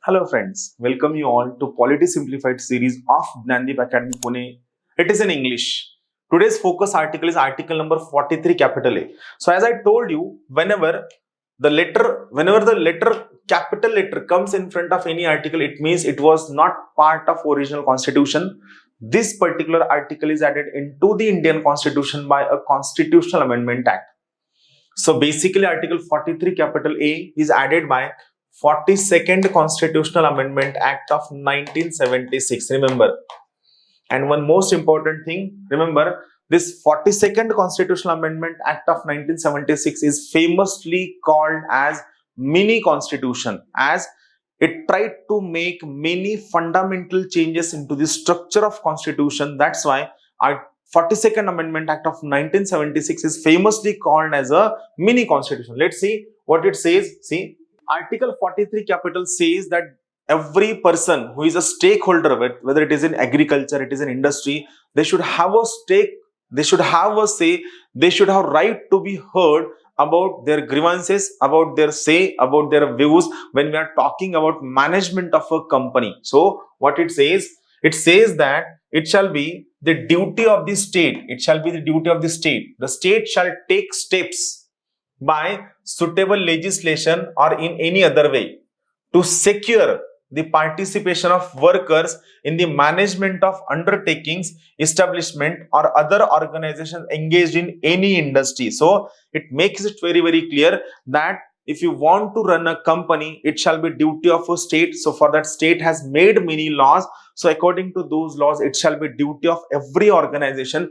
Hello friends, welcome you all to Polity Simplified series of Dnyanadeep Academy Pune. It is in English. Today's focus article is article number 43 capital A. So as I told you, whenever the letter capital letter comes in front of any article, it means it was not part of original constitution. This particular article is added into the Indian Constitution by a Constitutional Amendment Act. So basically article 43 capital A is added by 42nd Constitutional Amendment Act of 1976. Remember. And one most important thing, remember, this 42nd Constitutional Amendment Act of 1976 is famously called as mini constitution, as it tried to make many fundamental changes into the structure of constitution. That's why our 42nd Amendment Act of 1976 is famously called as a mini constitution. Let's see what it says. See, Article 43 capital says that every person who is a stakeholder, whether it is in agriculture, it is in industry, they should have a stake, they should have a say, they should have right to be heard about their grievances, about their say, about their views when we are talking about management of a company. So what it says that it shall be the duty of the state, the state shall take steps by suitable legislation or in any other way to secure the participation of workers in the management of undertakings, establishment or other organizations engaged in any industry. So it makes it very, very clear that if you want to run a company, it shall be duty of a state. So for that, state has made many laws. So according to those laws, it shall be duty of every organization,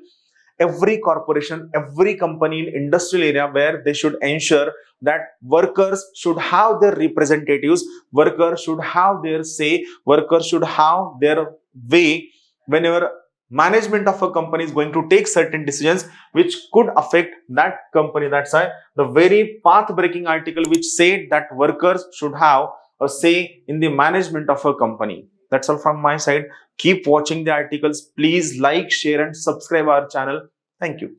every corporation, every company in industrial area, where they should ensure that workers should have their representatives, workers should have their say, workers should have their way whenever management of a company is going to take certain decisions which could affect that company. That's why the very path-breaking article which said that workers should have a say in the management of a company. That's all from my side. Keep watching the articles. Please like, share and subscribe our channel. Thank you.